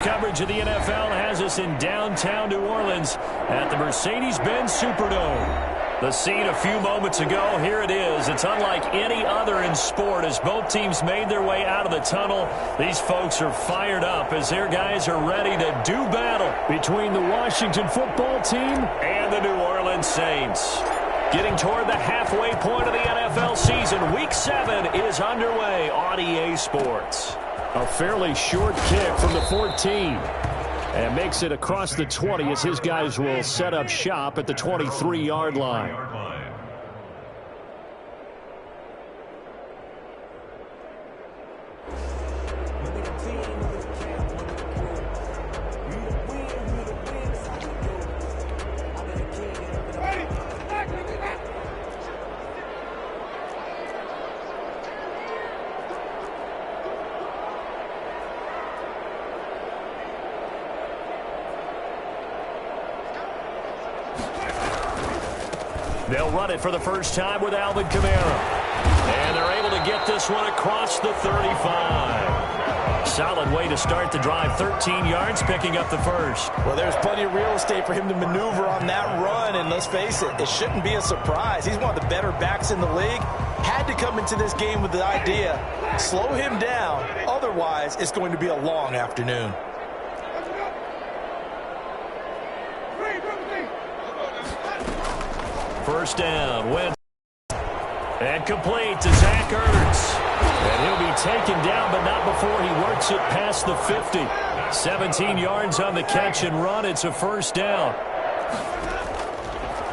Coverage of the NFL has us in downtown New Orleans at the Mercedes-Benz Superdome. The scene a few moments ago, here it is. It's unlike any other in sport as both teams made their way out of the tunnel. These folks are fired up as their guys are ready to do battle between the Washington football team and the New Orleans Saints. Getting toward the halfway point of the NFL season, Week 7 is underway on EA Sports. A fairly short kick from the 14. And makes it across the 20 as his guys will set up shop at the 23-yard line. They'll run it for the first time with Alvin Kamara. And they're able to get this one across the 35. Solid way to start the drive. 13 yards, picking up the first. Well, there's plenty of real estate for him to maneuver on that run. And let's face it, it shouldn't be a surprise. He's one of the better backs in the league. Had to come into this game with the idea, slow him down. Otherwise, it's going to be a long afternoon. First down, Wentz. And complete to Zach Ertz. And he'll be taken down, but not before he works it past the 50. 17 yards on the catch and run. It's a first down.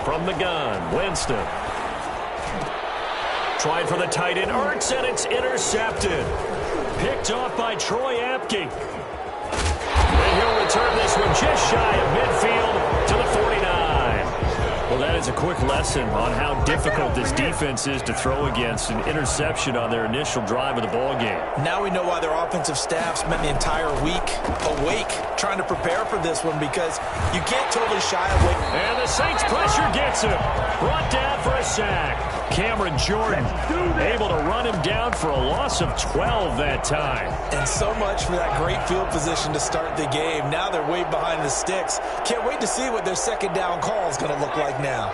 From the gun, Winston. Tried for the tight end, Ertz, and it's intercepted. Picked off by Troy Apke. And he'll return this one just shy of midfield to the 49. Well, that is a quick lesson on how difficult this defense is to throw against. An interception on their initial drive of the ball game. Now we know why their offensive staff spent the entire week awake trying to prepare for this one, because you can't totally shy away. And the Saints pressure gets him. Brought down for a sack. Cameron Jordan able to run him down for a loss of 12 that time. And so much for that great field position to start the game. Now they're way behind the sticks. Can't wait to see what their second down call is going to look like now.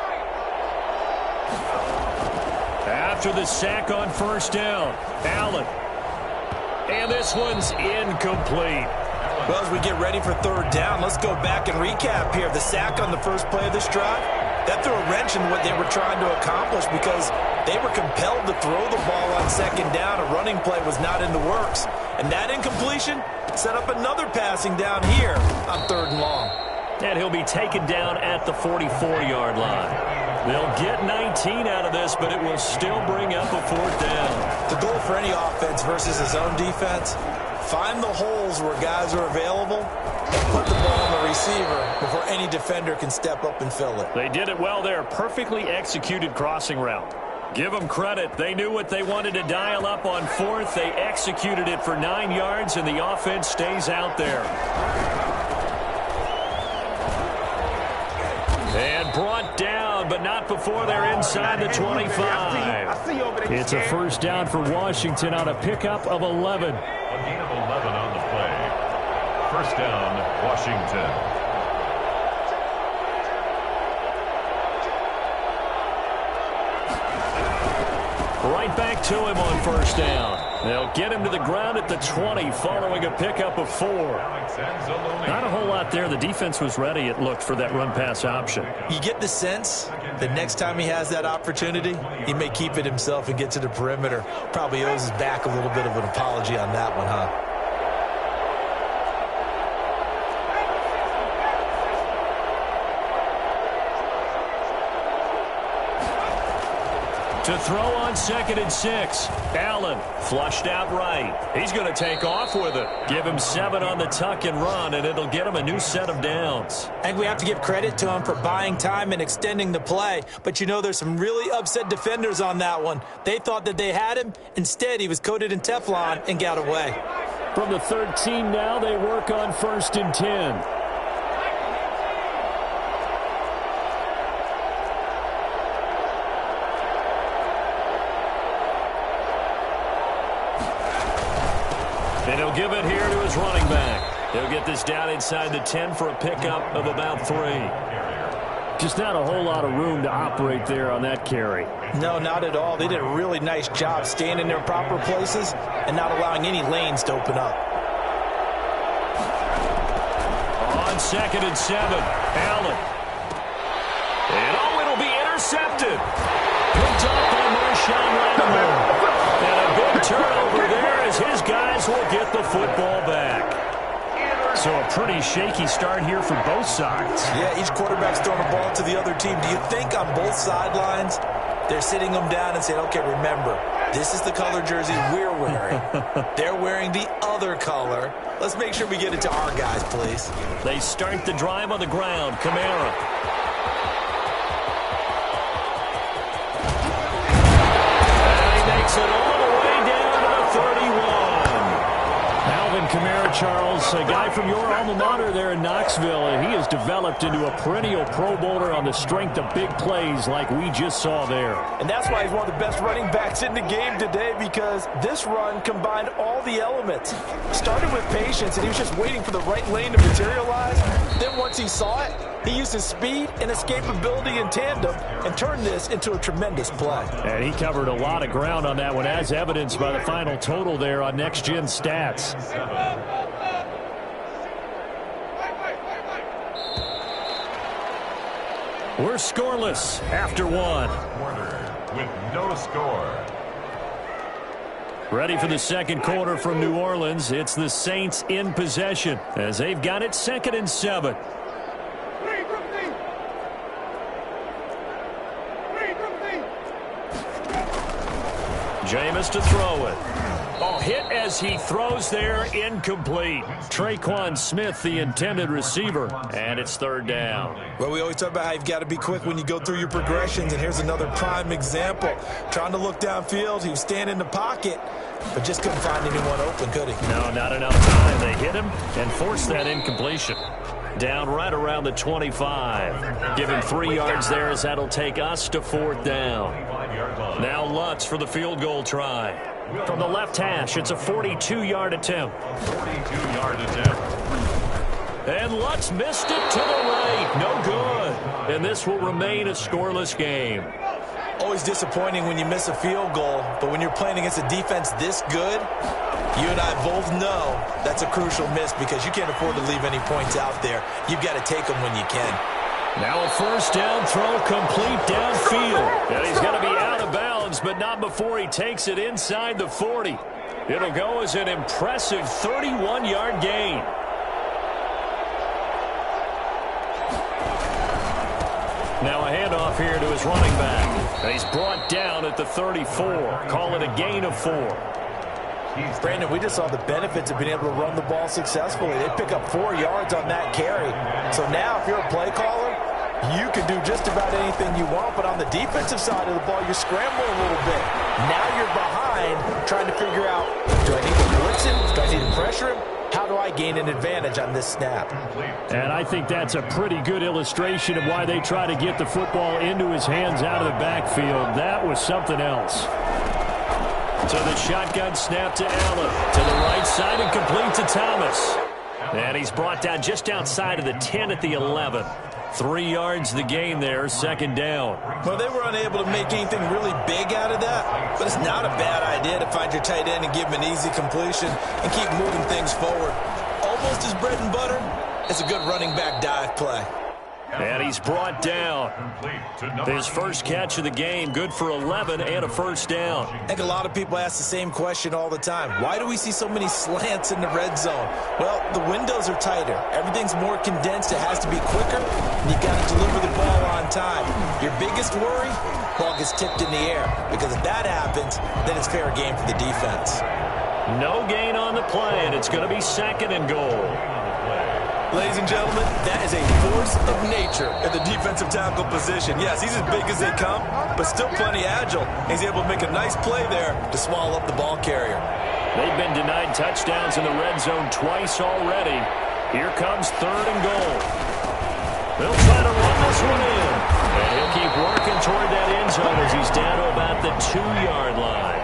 After the sack on first down, Allen. And this one's incomplete. Well, as we get ready for third down, let's go back and recap here. The sack on the first play of this drive, that threw a wrench in what they were trying to accomplish, because they were compelled to throw the ball on second down. A running play was not in the works. And that incompletion set up another passing down here on third and long. And he'll be taken down at the 44-yard line. They'll get 19 out of this, but it will still bring up a fourth down. The goal for any offense versus his own defense, find the holes where guys are available and put the ball on the receiver before any defender can step up and fill it. They did it well there. Perfectly executed crossing route. Give them credit. They knew what they wanted to dial up on fourth. They executed it for 9 yards, and the offense stays out there. And brought down, but not before they're inside the 25. It's a first down for Washington on a pickup of 11. A gain of 11 on the play. First down, Washington. Right back to him on first down. They'll get him to the ground at the 20 following a pickup of 4. Not a whole lot there. The defense was ready, it looked, for that run-pass option. You get the sense that next time he has that opportunity, he may keep it himself and get to the perimeter. Probably owes his back a little bit of an apology on that one, huh? To throw on 2nd and 6. Allen flushed out right. He's going to take off with it. Give him 7 on the tuck and run, and it'll get him a new set of downs. I think we have to give credit to him for buying time and extending the play. But you know, there's some really upset defenders on that one. They thought that they had him. Instead, he was coated in Teflon and got away. From the 13 now, they work on 1st and 10. And he'll give it here to his running back. He'll get this down inside the 10 for a pickup of about 3. Just not a whole lot of room to operate there on that carry. No, not at all. They did a really nice job staying in their proper places and not allowing any lanes to open up. On 2nd and 7, Allen. And it'll be intercepted. Picked up by Marshawn Lattimore. And a big turnover there as his guys will get the football back. So a pretty shaky start here for both sides. Yeah, each quarterback's throwing a ball to the other team. Do you think on both sidelines they're sitting them down and saying, okay, remember, this is the color jersey we're wearing. They're wearing the other color. Let's make sure we get it to our guys, please. They start the drive on the ground. Kamara. And he makes it all the way down to the 31. Alvin Kamara, Charles, a guy from your alma mater there in Knoxville, and he has developed into a perennial Pro Bowler on the strength of big plays like we just saw there. And that's why he's one of the best running backs in the game today, because this run combined all the elements. Started with patience, and he was just waiting for the right lane to materialize. Then once he saw it, he used his speed and escapability in tandem and turned this into a tremendous play. And he covered a lot of ground on that one, as evidenced by the final total there on Next Gen Stats. We're scoreless after 1. Quarter with no score. Ready for the second quarter from New Orleans. It's the Saints in possession as they've got it 2nd and 7. Jameis to throw it. Oh, hit as he throws there, incomplete. Traquan Smith, the intended receiver, and it's 3rd down. Well, we always talk about how you've got to be quick when you go through your progressions, and here's another prime example. Trying to look downfield, he was standing in the pocket, but just couldn't find anyone open, could he? No, not enough time. They hit him and forced that incompletion. Down right around the 25. Give him 3 yards there as that'll take us to 4th down. Now Lutz for the field goal try. From the left hash, it's a 42-yard attempt. 42-yard attempt. And Lutz missed it to the right. No good. And this will remain a scoreless game. Always disappointing when you miss a field goal, but when you're playing against a defense this good, you and I both know that's a crucial miss because you can't afford to leave any points out there. You've got to take them when you can. Now a 1st down throw complete downfield. And he's going to be out of bounds, but not before he takes it inside the 40. It'll go as an impressive 31-yard gain. Now a handoff here to his running back. And he's brought down at the 34. Call it a gain of 4. Brandon, we just saw the benefits of being able to run the ball successfully. They pick up 4 yards on that carry. So now if you're a play caller, you can do just about anything you want. But on the defensive side of the ball, you're scrambling a little bit. Now you're behind trying to figure out, do I need to blitz him? Do I need to pressure him? How do I gain an advantage on this snap? And I think that's a pretty good illustration of why they try to get the football into his hands out of the backfield. That was something else. So the shotgun snap to Allen. To the right side and complete to Thomas. And he's brought down just outside of the 10 at the 11. 3 yards the gain there, 2nd down. Well, they were unable to make anything really big out of that, but it's not a bad idea to find your tight end and give him an easy completion and keep moving things forward. Almost his bread and butter. It's a good running back dive play. And he's brought down. His first catch of the game, good for 11 and a 1st down. I think a lot of people ask the same question all the time. Why do we see so many slants in the red zone? Well, the windows are tighter. Everything's more condensed. It has to be quicker, and you've got to deliver the ball on time. Your biggest worry? Ball gets tipped in the air, because if that happens, then it's fair game for the defense. No gain on the play, and it's going to be 2nd and goal. Ladies and gentlemen, that is a force of nature in the defensive tackle position. Yes, he's as big as they come, but still plenty agile. He's able to make a nice play there to swallow up the ball carrier. They've been denied touchdowns in the red zone twice already. Here comes 3rd and goal. They'll try to run this one in. And he'll keep working toward that end zone as he's down to about the 2-yard line.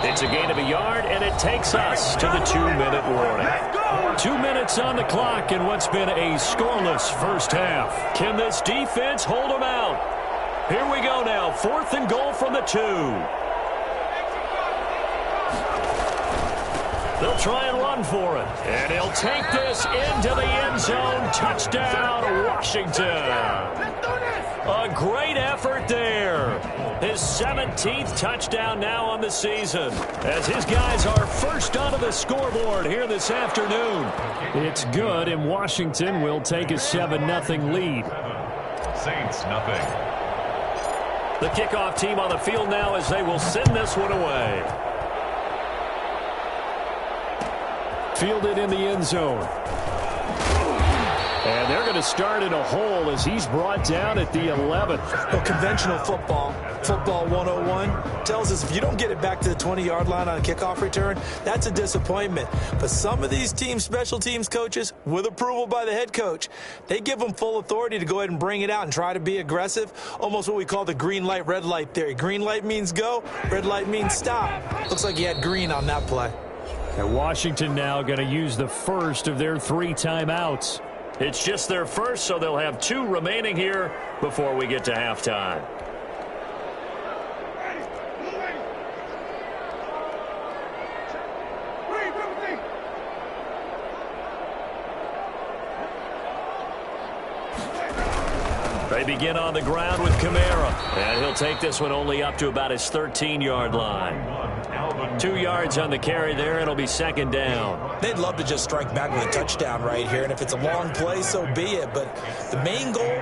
It's a gain of a yard, and it takes us to the 2-minute warning. 2 minutes on the clock in what's been a scoreless first half. Can this defense hold them out? Here we go now. 4th and goal from the 2. They'll try and run for it. And he'll take this into the end zone. Touchdown, Washington. A great effort there. His 17th touchdown now on the season, as his guys are first onto the scoreboard here this afternoon. It's good, and Washington will take a 7-0 lead. Saints, nothing. The kickoff team on the field now as they will send this one away. Fielded in the end zone. And they're going to start in a hole as he's brought down at the 11th. Well, conventional football 101, tells us if you don't get it back to the 20-yard line on a kickoff return, that's a disappointment. But some of these team special teams coaches, with approval by the head coach, they give them full authority to go ahead and bring it out and try to be aggressive, almost what we call the green light, red light theory. Green light means go, red light means stop. Looks like he had green on that play. And Washington now going to use the first of their 3 timeouts. It's just their first, so they'll have 2 remaining here before we get to halftime. They begin on the ground with Kamara, and he'll take this one only up to about his 13-yard line. 2 yards on the carry there. It'll be 2nd down. They'd love to just strike back with a touchdown right here, and if it's a long play, so be it. But the main goal,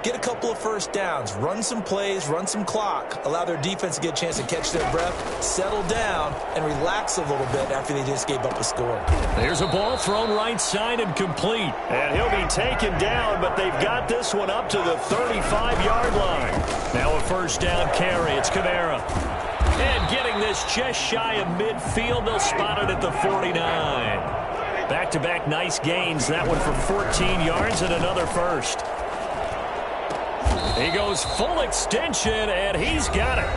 get a couple of first downs, run some plays, run some clock, allow their defense to get a chance to catch their breath, settle down, and relax a little bit after they just gave up a score. There's a ball thrown right side and complete. And he'll be taken down, but they've got this one up to the 35-yard line. Now a first down carry. It's Kamara. And getting this just shy of midfield, they'll spot it at the 49. Back-to-back nice gains. That one for 14 yards and another first. He goes full extension, and he's got it.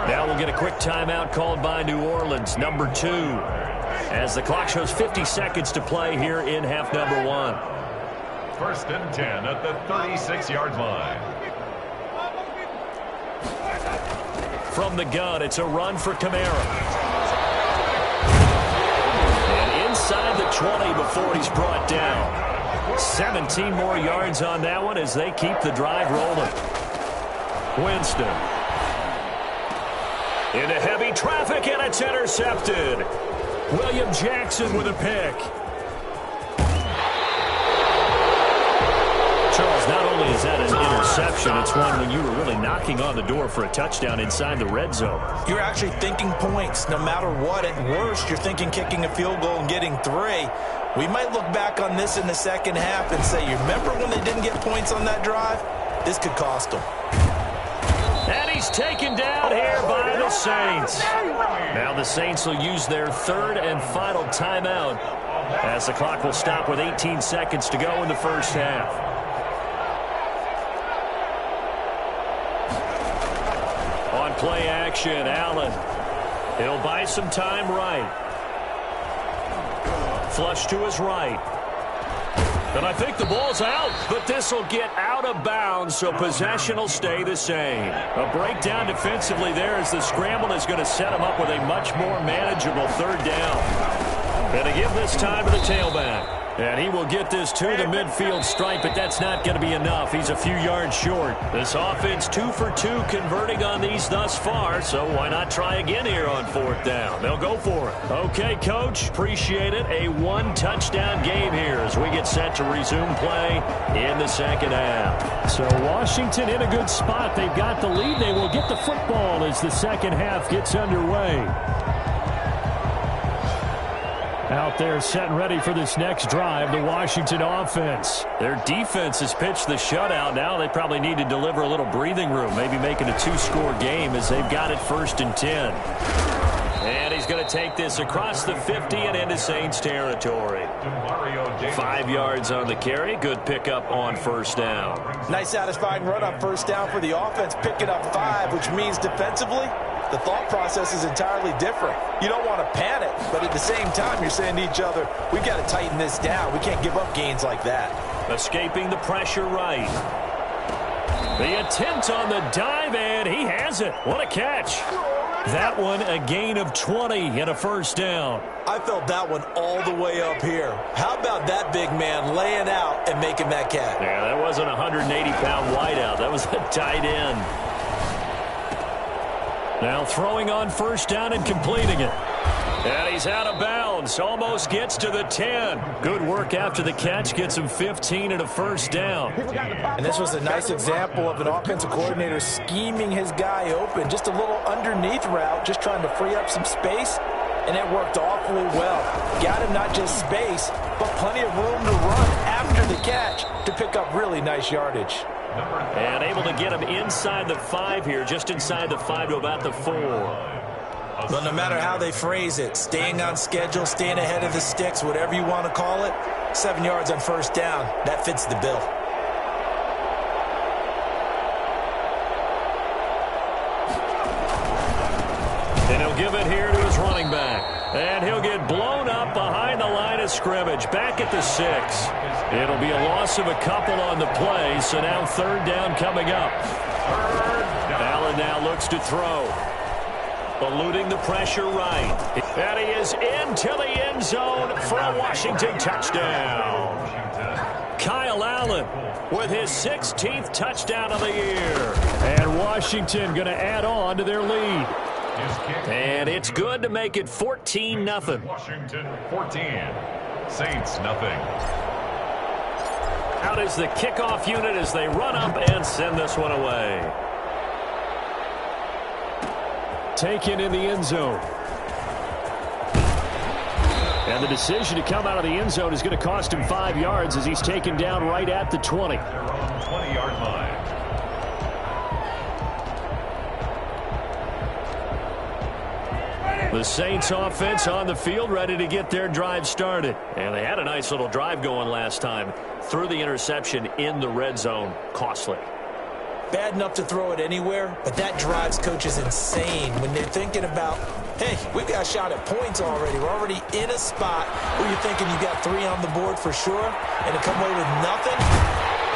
Now we'll get a quick timeout called by New Orleans, number 2, as the clock shows 50 seconds to play here in half number 1. 1st and 10 at the 36-yard line. From the gun, it's a run for Kamara. And inside the 20 before he's brought down. 17 more yards on that one as they keep the drive rolling. Winston. Into heavy traffic, and it's intercepted. William Jackson with a pick. Charles, not only is that an interception, it's one when you were really knocking on the door for a touchdown inside the red zone. You're actually thinking points no matter what. At worst, you're thinking kicking a field goal and getting 3. We might look back on this in the second half and say, you remember when they didn't get points on that drive? This could cost them. And he's taken down here by the Saints. Now the Saints will use their 3rd and final timeout as the clock will stop with 18 seconds to go in the first half. On play action, Allen. He'll buy some time right. Flush to his right. And I think the ball's out, but this will get out of bounds, so possession will stay the same. A breakdown defensively there as the scramble is going to set him up with a much more manageable 3rd down. And to give this time to the tailback. And he will get this to the midfield stripe, but that's not going to be enough. He's a few yards short. This offense 2 for 2 converting on these thus far, so why not try again here on 4th down? They'll go for it. Okay, Coach, appreciate it. A 1-touchdown game here as we get set to resume play in the second half. So Washington in a good spot. They've got the lead. They will get the football as the second half gets underway. Out there set and ready for this next drive, the Washington offense. Their defense has pitched the shutout. Now they probably need to deliver a little breathing room, maybe making a 2-score game as they've got it 1st and 10. And he's going to take this across the 50 and into Saints territory. 5 yards on the carry. Good pickup on 1st down. Nice satisfying run on 1st down for the offense, picking up 5, which means defensively, the thought process is entirely different. You don't want to panic, but at the same time, you're saying to each other, we've got to tighten this down. We can't give up gains like that. Escaping the pressure right. The attempt on the dive, and he has it. What a catch. That one, a gain of 20 and a first down. I felt that one all the way up here. How about that big man laying out and making that catch? Yeah, that wasn't a 180-pound wideout. That was a tight end. Now throwing on first down and completing it. And he's out of bounds. Almost gets to the 10. Good work after the catch. Gets him 15 and a first down. And this was a nice example of an offensive coordinator scheming his guy open. Just a little underneath route, just trying to free up some space. And it worked awfully well. Got him not just space, but plenty of room to run after the catch to pick up really nice yardage. And able to get him inside the 5 here, just inside the 5 to about the 4. But no matter how they phrase it, staying on schedule, staying ahead of the sticks, whatever you want to call it, 7 yards on first down, that fits the bill. And he'll give it here to his running back. And he'll get blown up behind the line of scrimmage, back at the 6. It'll be a loss of a couple on the play, so now third down coming up. Allen now looks to throw. Eluding the pressure right. And he is into the end zone for a Washington touchdown. Kyle Allen with his 16th touchdown of the year. And Washington going to add on to their lead. And it's good to make it 14-0. Washington 14, Saints nothing. Out is the kickoff unit as they run up and send this one away. Taken in the end zone. And the decision to come out of the end zone is going to cost him 5 yards as he's taken down right at the 20. They're on the 20-yard line. The Saints offense on the field ready to get their drive started. And they had a nice little drive going last time. Threw the interception in the red zone. Costly. Bad enough to throw it anywhere, but that drives coaches insane when they're thinking about, hey, we've got a shot at points already. We're already in a spot where you're thinking you got 3 on the board for sure, and to come away with nothing,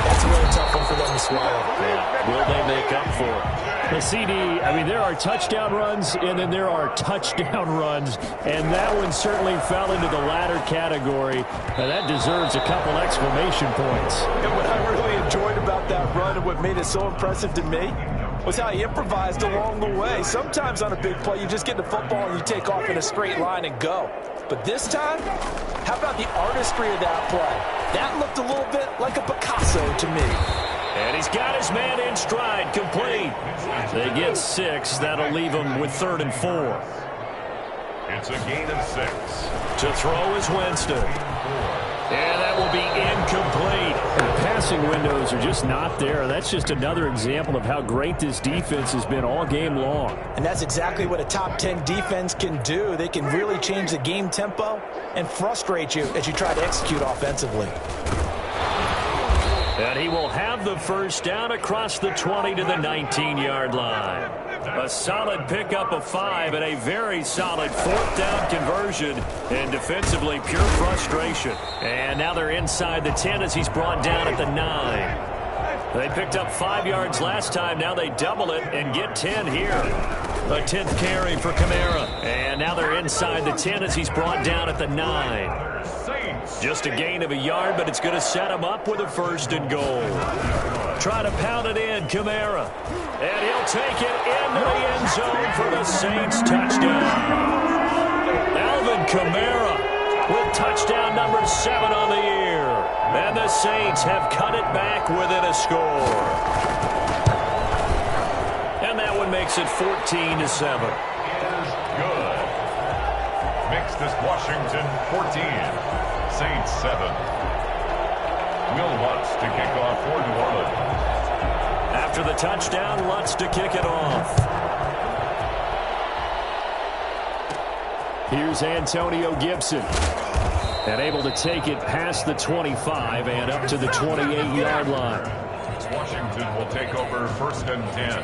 that's a really tough one for them to swallow. Yeah. Will they make up for it? The CD, I mean, there are touchdown runs, and then there are touchdown runs, and that one certainly fell into the latter category, and that deserves a couple exclamation points. And what I really enjoyed about that run and what made it so impressive to me was how he improvised along the way. Sometimes on a big play, you just get the football and you take off in a straight line and go. But this time, how about the artistry of that play? That looked a little bit like a Picasso to me. And he's got his man in stride, complete. They get 6. That'll leave him with 3rd and 4. It's a gain of 6. To throw is Winston. And that will be incomplete. The passing windows are just not there. That's just another example of how great this defense has been all game long. And that's exactly what a top 10 defense can do. They can really change the game tempo and frustrate you as you try to execute offensively. And he will have the first down across the 20 to the 19-yard line. A solid pickup of 5 and a very solid 4th down conversion. And defensively, pure frustration. And now they're inside the 10 as he's brought down at the 9. They picked up 5 yards last time. Now they double it and get 10 here. A 10th carry for Kamara. And now they're inside the 10 as he's brought down at the 9. Just a gain of a yard, but it's going to set him up with a 1st and goal. Try to pound it in, Kamara. And he'll take it into the end zone for the Saints touchdown. Alvin Kamara with touchdown number 7 on the year. And the Saints have cut it back within a score. And that one makes it 14-7. Good. Makes this Washington 14. Saints 7. Will Lutz to kick off for New Orleans. After the touchdown, Lutz to kick it off. Here's Antonio Gibson. And able to take it past the 25 and up to the 28-yard line. Washington will take over 1st and 10.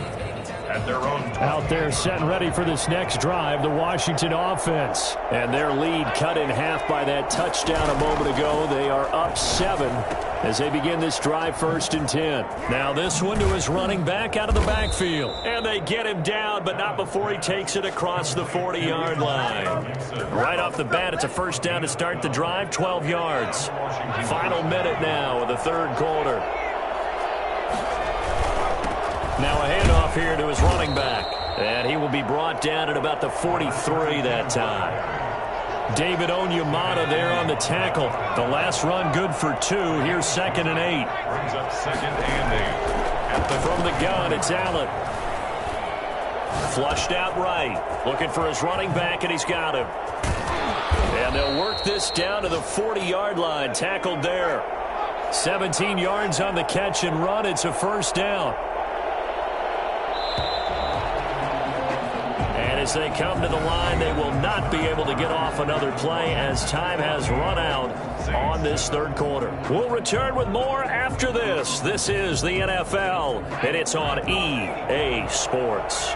at their own 20. Out there setting ready for this next drive, the Washington offense. And their lead cut in half by that touchdown a moment ago. They are up 7 as they begin this drive, 1st and 10. Now this one to his running back out of the backfield. And they get him down, but not before he takes it across the 40-yard line. Right off the bat, it's a 1st down to start the drive, 12 yards. Final minute now of the 3rd quarter. Now a handoff here to his running back. And he will be brought down at about the 43 that time. David Onyemata there on the tackle. The last run good for 2. Here's 2nd and 8. Brings up 2nd and 8. From the gun, it's Allen. Flushed out right. Looking for his running back, and he's got him. And they'll work this down to the 40-yard line. Tackled there. 17 yards on the catch and run. It's a 1st down. As they come to the line, they will not be able to get off another play as time has run out on this 3rd quarter. We'll return with more after this. This is the NFL, and it's on EA Sports.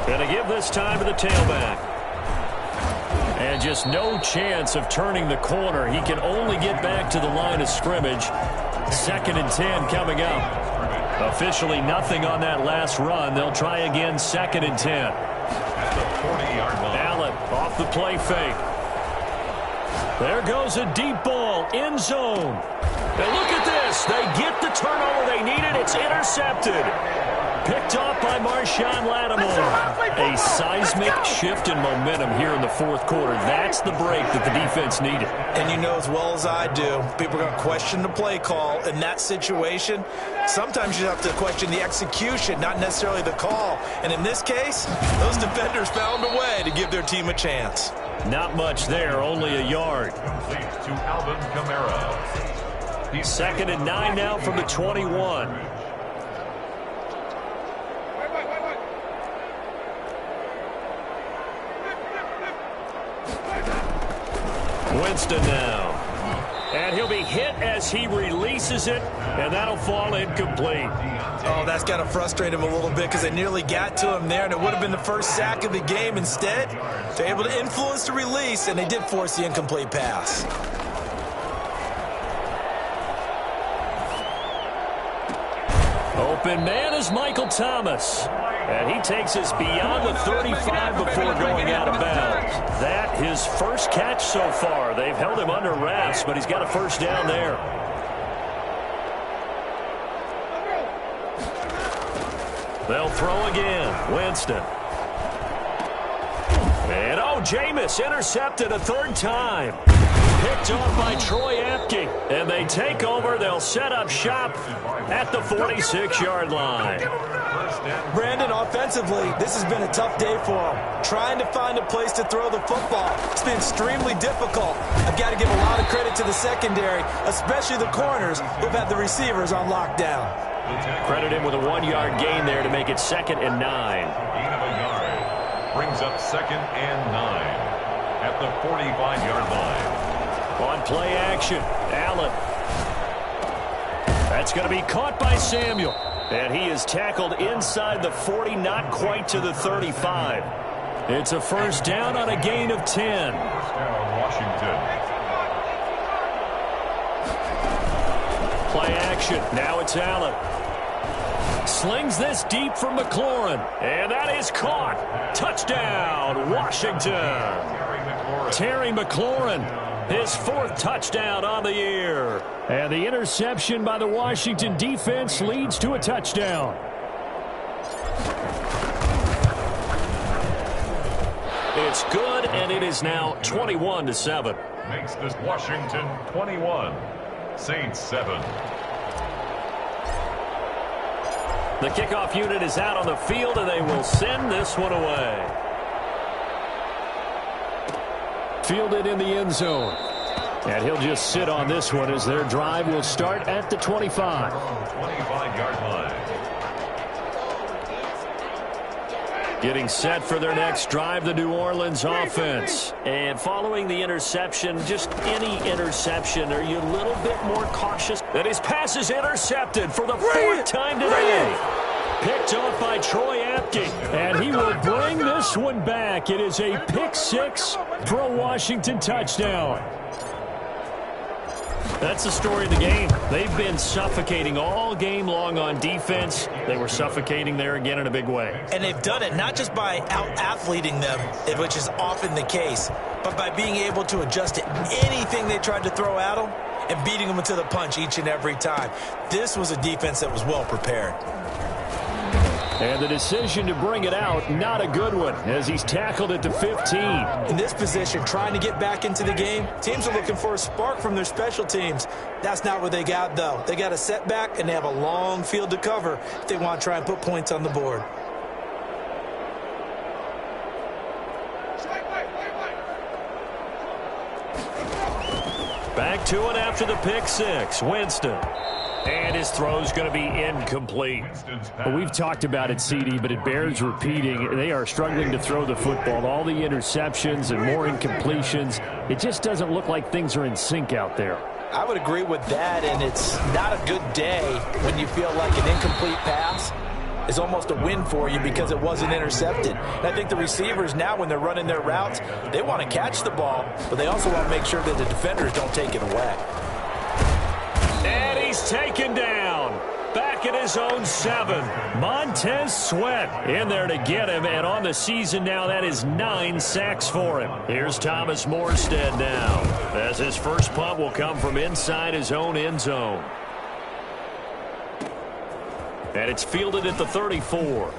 Going to give this time to the tailback. And just no chance of turning the corner. He can only get back to the line of scrimmage. 2nd and 10 coming up. Officially nothing on that last run. They'll try again, 2nd and 10. At the 40-yard line. Allen off the play fake. There goes a deep ball, end zone. And look at this. They get the turnover they needed. It's intercepted. Picked off by Marshawn Lattimore. A seismic shift in momentum here in the 4th quarter. That's the break that the defense needed. And you know as well as I do, people are going to question the play call in that situation. Sometimes you have to question the execution, not necessarily the call. And in this case, those defenders found a way to give their team a chance. Not much there, only a yard. Complete to Alvin Kamara. He's 2nd and 9 now from the 21. Winston now. And he'll be hit as he releases it, and that'll fall incomplete. Oh, that's got to frustrate him a little bit because they nearly got to him there, and it would have been the first sack of the game. Instead, they're able to influence the release, and they did force the incomplete pass. Open man is Michael Thomas. And he takes us beyond the 35 before going out of bounds. That his first catch so far. They've held him under wraps, but he's got a 1st down there. They'll throw again. Winston. And Jameis intercepted a 3rd time. Picked off by Troy Apke. And they take over. They'll set up shop at the 46-yard line. Brandon, offensively, this has been a tough day for him. Trying to find a place to throw the football. It's been extremely difficult. I've got to give a lot of credit to the secondary, especially the corners who've had the receivers on lockdown. Credit him with a 1-yard gain there to make it 2nd and 9. Gain of a yard. Brings up 2nd and 9 at the 45-yard line. On play action, Allen. That's going to be caught by Samuel. And he is tackled inside the 40, not quite to the 35. It's a 1st down on a gain of 10. 1st down, Washington. Play action. Now it's Allen. Slings this deep from McLaurin. And that is caught. Touchdown, Washington. Terry McLaurin. His 4th touchdown on the year. And the interception by the Washington defense leads to a touchdown. It's good, and it is now 21-7. Makes this Washington 21, Saints 7. The kickoff unit is out on the field, and they will send this one away. Fielded in the end zone. And he'll just sit on this one as their drive will start at the 25. 25-yard line. Getting set for their next drive, the New Orleans offense. And following the interception, just any interception, are you a little bit more cautious? That his pass is intercepted for the fourth time today. Picked off by Troy Apke. And he will bring this one back. It is a pick six for a Washington touchdown. That's the story of the game. They've been suffocating all game long on defense. They were suffocating there again in a big way. And they've done it not just by out-athleting them, which is often the case, but by being able to adjust to anything they tried to throw at them and beating them into the punch each and every time. This was a defense that was well prepared. And the decision to bring it out, not a good one, as he's tackled at the 15. In this position, trying to get back into the game, teams are looking for a spark from their special teams. That's not what they got, though. They got a setback, and they have a long field to cover if they want to try and put points on the board. Back to it after the pick six. Winston. And his throw's going to be incomplete. Well, we've talked about it, CD, but it bears repeating. They are struggling to throw the football. All the interceptions and more incompletions. It just doesn't look like things are in sync out there. I would agree with that, and it's not a good day when you feel like an incomplete pass is almost a win for you because it wasn't intercepted. And I think the receivers now, when they're running their routes, they want to catch the ball, but they also want to make sure that the defenders don't take it away. And he's taken down. Back at his own 7. Montez Sweat in there to get him. And on the season now, that is 9 sacks for him. Here's Thomas Morstead now, as his first punt will come from inside his own end zone. And it's fielded at the 34.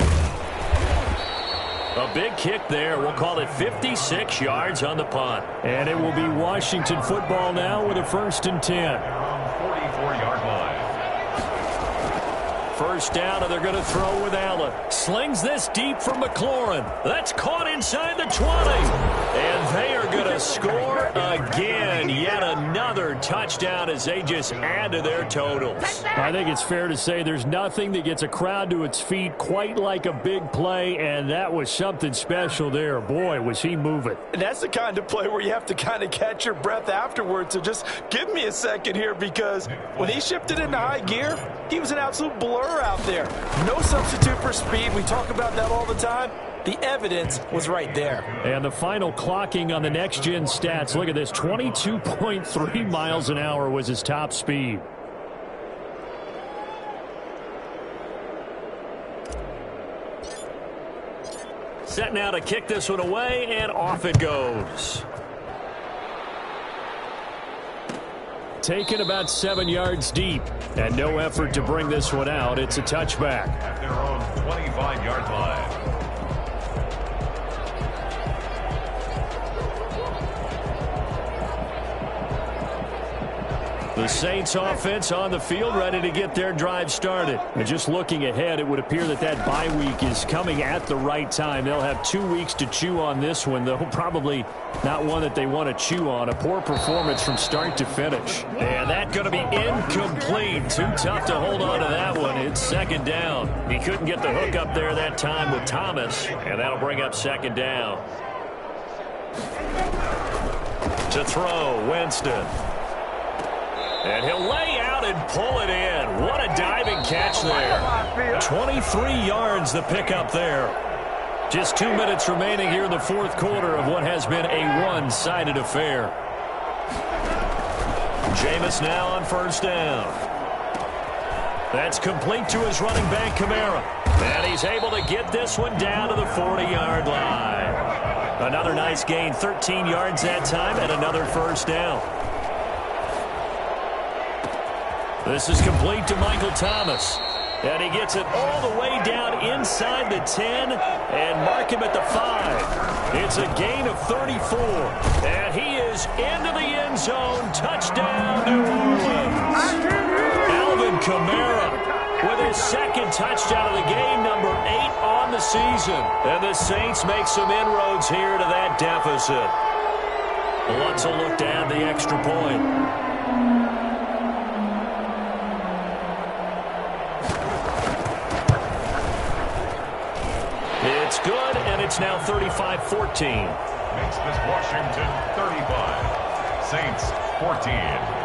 A big kick there. We'll call it 56 yards on the punt. And it will be Washington football now with a 1st and 10. 44-yard line. First down, and they're going to throw with Allen. Slings this deep from McLaurin. That's caught inside the 20. And they are going to score again. Yet another touchdown as they just add to their totals. I think it's fair to say there's nothing that gets a crowd to its feet quite like a big play, and that was something special there. Boy, was he moving. And that's the kind of play where you have to kind of catch your breath afterwards. So just give me a second here, because when he shifted into high gear, he was an absolute blur out there. No substitute for speed. We talk about that all the time. The evidence was right there. And the final clocking on the next-gen stats. Look at this. 22.3 miles an hour was his top speed. Set now to kick this one away, and off it goes. Taken about 7 yards deep, and no effort to bring this one out. It's a touchback. At their own 25-yard line. The Saints offense on the field, ready to get their drive started. And just looking ahead, it would appear that that bye week is coming at the right time. They'll have 2 weeks to chew on this one, though probably not one that they want to chew on. A poor performance from start to finish. And that's going to be incomplete. Too tough to hold on to that one. It's 2nd down. He couldn't get the hook up there that time with Thomas, and that'll bring up 2nd down. To throw, Winston. And he'll lay out and pull it in. What a diving catch there. 23 yards the pickup there. Just 2 minutes remaining here in the 4th quarter of what has been a one-sided affair. Jameis now on 1st down. That's complete to his running back, Kamara. And he's able to get this one down to the 40-yard line. Another nice gain, 13 yards that time, and another 1st down. This is complete to Michael Thomas. And he gets it all the way down inside the 10 and mark him at the 5. It's a gain of 34. And he is into the end zone. Touchdown, New Orleans. Alvin Kamara with his 2nd touchdown of the game, number 8 on the season. And the Saints make some inroads here to that deficit. Lutz will look to add the extra point. It's good, and it's now 35-14. Makes this Washington 35. Saints 14.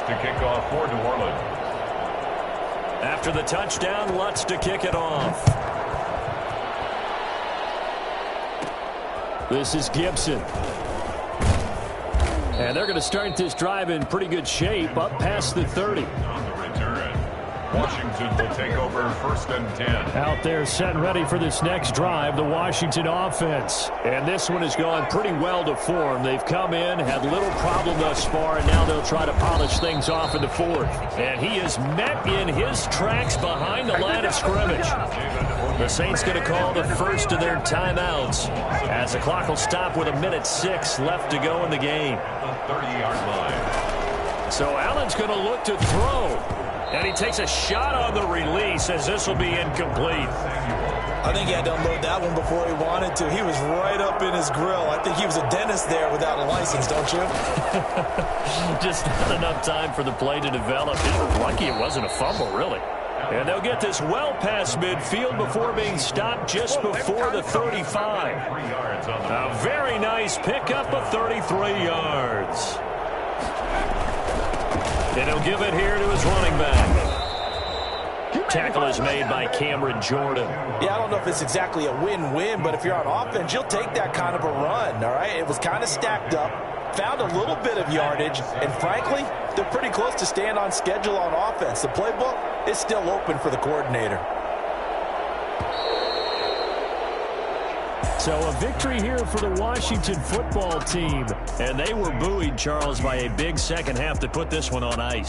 To kick off for New Orleans. After the touchdown, Lutz to kick it off. This is Gibson. And they're going to start this drive in pretty good shape, up past the 30. On the return, Washington will take over 1st and 10. Out there set ready for this next drive, the Washington offense. And this one has gone pretty well to form. They've come in, had little problem thus far, and now they'll try to polish things off in the 4th. And he is met in his tracks behind the line of scrimmage. The Saints going to call the first of their timeouts as the clock will stop with 1:06 left to go in the game. At the 30-yard line. So Allen's going to look to throw. And he takes a shot on the release as this will be incomplete. I think he had to unload that one before he wanted to. He was right up in his grill. I think he was a dentist there without a license, don't you? Just not enough time for the play to develop. He was lucky it wasn't a fumble, really. And they'll get this well past midfield before being stopped just before the 35. A very nice pickup of 33 yards. And he'll give it here to his running back. Tackle is made by Cameron Jordan. Yeah, I don't know if it's exactly a win-win, but if you're on offense, you'll take that kind of a run, all right? It was kind of stacked up, found a little bit of yardage, and frankly, they're pretty close to staying on schedule on offense. The playbook is still open for the coordinator. So a victory here for the Washington football team. And they were buoyed, Charles, by a big second half to put this one on ice.